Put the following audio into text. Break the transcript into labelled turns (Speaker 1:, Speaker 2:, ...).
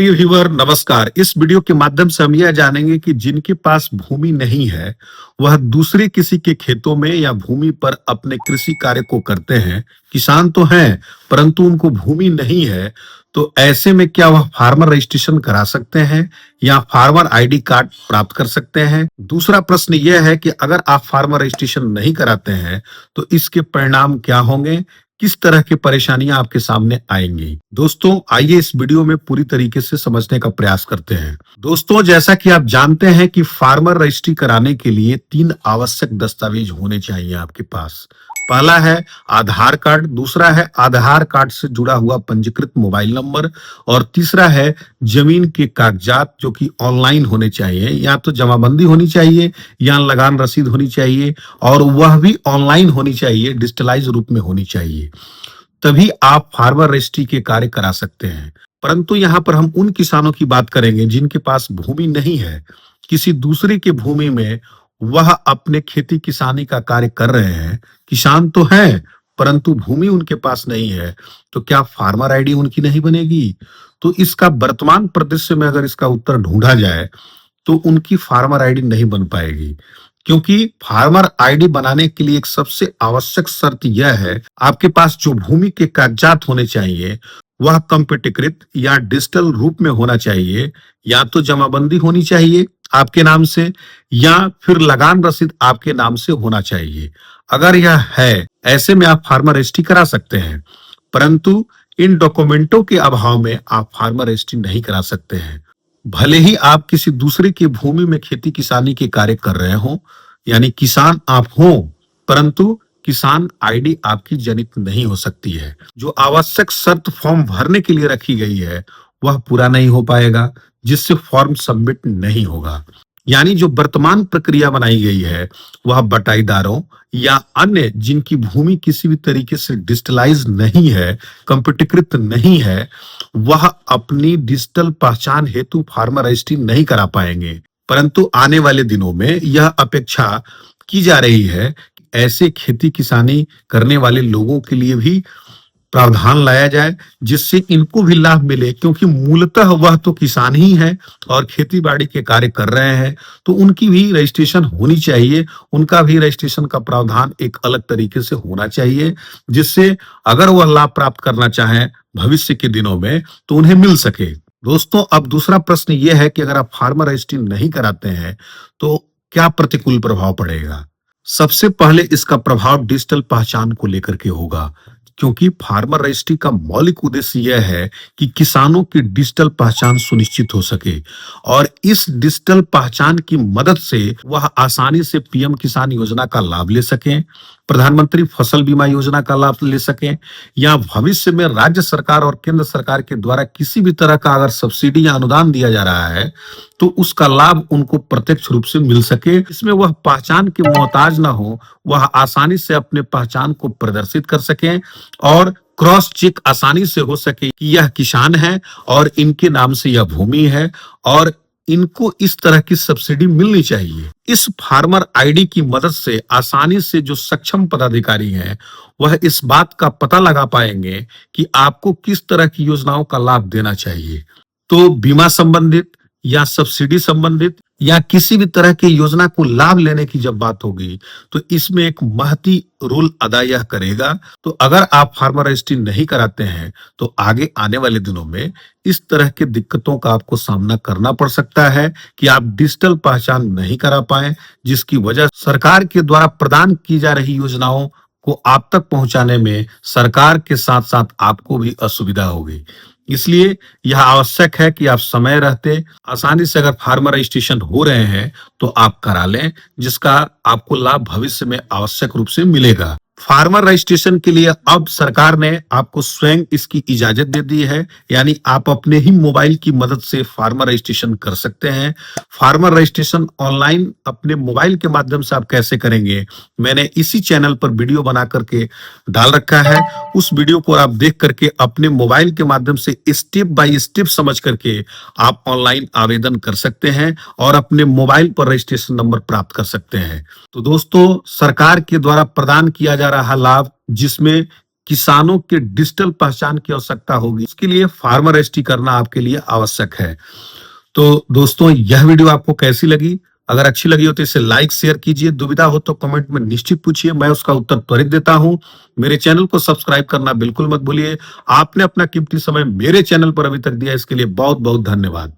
Speaker 1: प्रिय व्यूअर नमस्कार। इस वीडियो के माध्यम से हम यह जानेंगे कि जिनके पास भूमि नहीं है वह दूसरे किसी के खेतों में या भूमि पर अपने कृषि कार्य को करते हैं। किसान तो हैं परंतु उनको भूमि नहीं है, तो ऐसे में क्या वह फार्मर रजिस्ट्रेशन करा सकते हैं या फार्मर आईडी कार्ड प्राप्त कर सकते हैं। दूसरा प्रश्न यह है कि अगर आप फार्मर रजिस्ट्रेशन नहीं कराते हैं तो इसके परिणाम क्या होंगे, किस तरह की परेशानियां आपके सामने आएंगी। दोस्तों आइए इस वीडियो में पूरी तरीके से समझने का प्रयास करते हैं। दोस्तों जैसा कि आप जानते हैं कि फार्मर रजिस्ट्री कराने के लिए 3 आवश्यक दस्तावेज होने चाहिए आपके पास। पहला है आधार कार्ड, दूसरा है आधार कार्ड से जुड़ा हुआ पंजीकृत मोबाइल नंबर और तीसरा है जमीन के कागजात जो कि ऑनलाइन होने चाहिए। या तो जमाबंदी होनी चाहिए या लगान रसीद होनी चाहिए और वह भी ऑनलाइन होनी चाहिए, डिजिटलाइज रूप में होनी चाहिए। तभी आप फार्मर रजिस्ट्री के कार्य करा सकते हैं। परंतु यहाँ पर हम उन किसानों की बात करेंगे जिनके पास भूमि नहीं है, किसी दूसरे के भूमि में वह अपने खेती किसानी का कार्य कर रहे हैं। किसान तो हैं परंतु भूमि उनके पास नहीं है, तो क्या फार्मर आईडी उनकी नहीं बनेगी? तो इसका वर्तमान परिदृश्य में अगर इसका उत्तर ढूंढा जाए तो उनकी फार्मर आईडी नहीं बन पाएगी, क्योंकि फार्मर आईडी बनाने के लिए एक सबसे आवश्यक शर्त यह है आपके पास जो भूमि के कागजात होने चाहिए वह कंप्यूटरीकृत या डिजिटल रूप में होना चाहिए। या तो जमाबंदी होनी चाहिए आपके नाम से या फिर लगान रसीद आपके नाम से होना चाहिए। अगर यह है, ऐसे में आप फार्मर रजिस्ट्री करा सकते हैं, परंतु इन डॉक्यूमेंटों के अभाव में आप फार्मर रजिस्ट्री नहीं करा सकते हैं। भले ही आप किसी दूसरे की भूमि में खेती किसानी के कार्य कर रहे हो, यानी किसान आप हो, परंतु किसान आईडी आपकी जनित नहीं हो सकती है। जो आवश्यक शर्त फॉर्म भरने के लिए रखी गई है वह पूरा नहीं हो पाएगा, जिससे फॉर्म सबमिट नहीं होगा। यानी जो वर्तमान प्रक्रिया बनाई गई है वह बटाईदारों या अन्य जिनकी भूमि किसी भी तरीके से डिजिटलाइज नहीं है, कंप्यूटरीकृत नहीं है, वह अपनी डिजिटल पहचान हेतु फार्मर रजिस्ट्री नहीं करा पाएंगे। परंतु आने वाले दिनों में यह अपेक्षा की जा रही है कि ऐसे खेती किसानी करने वाले लोगों के लिए भी प्रावधान लाया जाए जिससे इनको भी लाभ मिले, क्योंकि मूलतः वह तो किसान ही है और खेती बाड़ी के कार्य कर रहे हैं, तो उनकी भी रजिस्ट्रेशन होनी चाहिए। उनका भी रजिस्ट्रेशन का प्रावधान एक अलग तरीके से होना चाहिए, जिससे अगर वह लाभ प्राप्त करना चाहें भविष्य के दिनों में तो उन्हें मिल सके। दोस्तों अब दूसरा प्रश्न यह है कि अगर आप फार्मर रजिस्ट्री नहीं कराते हैं तो क्या प्रतिकूल प्रभाव पड़ेगा। सबसे पहले इसका प्रभाव डिजिटल पहचान को लेकर के होगा, क्योंकि फार्मर रजिस्ट्री का मौलिक उद्देश्य यह है कि किसानों की डिजिटल पहचान सुनिश्चित हो सके और इस डिजिटल पहचान की मदद से वह आसानी से पीएम किसान योजना का लाभ ले सकें, प्रधानमंत्री फसल बीमा योजना का लाभ ले सकें, या भविष्य में राज्य सरकार और केंद्र सरकार के द्वारा किसी भी तरह का अगर सब्सिडी या अनुदान दिया जा रहा है तो उसका लाभ उनको प्रत्यक्ष रूप से मिल सके। इसमें वह पहचान के मोहताज ना हो, वह आसानी से अपने पहचान को प्रदर्शित कर सकें और क्रॉस चेक आसानी से हो सके कि यह किसान है और इनके नाम से यह भूमि है और इनको इस तरह की सब्सिडी मिलनी चाहिए। इस फार्मर आईडी की मदद से आसानी से जो सक्षम पदाधिकारी हैं वह इस बात का पता लगा पाएंगे कि आपको किस तरह की योजनाओं का लाभ देना चाहिए। तो बीमा संबंधित या सब्सिडी संबंधित या किसी भी तरह की योजना को लाभ लेने की जब बात होगी तो इसमें एक महती रोल अदा यह करेगा। तो अगर आप फार्मर रजिस्ट्री नहीं कराते हैं तो आगे आने वाले दिनों में इस तरह के दिक्कतों का आपको सामना करना पड़ सकता है कि आप डिजिटल पहचान नहीं करा पाए, जिसकी वजह सरकार के द्वारा प्रदान की जा रही योजनाओं को आप तक पहुंचाने में सरकार के साथ साथ आपको भी असुविधा होगी। इसलिए यह आवश्यक है कि आप समय रहते आसानी से अगर फार्मर रजिस्ट्रेशन हो रहे हैं तो आप करा लें, जिसका आपको लाभ भविष्य में आवश्यक रूप से मिलेगा। फार्मर रजिस्ट्रेशन के लिए अब सरकार ने आपको स्वयं इसकी इजाजत दे दी है, यानी आप अपने ही मोबाइल की मदद से फार्मर रजिस्ट्रेशन कर सकते हैं। फार्मर रजिस्ट्रेशन ऑनलाइन अपने मोबाइल के माध्यम से आप कैसे करेंगे, मैंने इसी चैनल पर वीडियो बना करके डाल रखा है। उस वीडियो को आप देख करके अपने मोबाइल के माध्यम से स्टेप बाय स्टेप समझ करके आप ऑनलाइन आवेदन कर सकते हैं और अपने मोबाइल पर रजिस्ट्रेशन नंबर प्राप्त कर सकते हैं। तो दोस्तों सरकार के द्वारा प्रदान किया जा रहा लाभ, जिसमें किसानों के डिजिटल पहचान की आवश्यकता होगी। इसके लिए फार्मर रजिस्ट्री करना आपके लिए आवश्यक है। तो दोस्तों, यह वीडियो आपको कैसी लगी? अगर अच्छी लगी हो तो इसे लाइक शेयर कीजिए। दुविधा हो तो कमेंट में निश्चित पूछिए, मैं उसका उत्तर त्वरित देता हूं। मेरे चैनल को सब्सक्राइब करना बिल्कुल मत भूलिए। आपने अपना कीमती समय मेरे चैनल पर अभी तक दिया, इसके लिए बहुत बहुत धन्यवाद।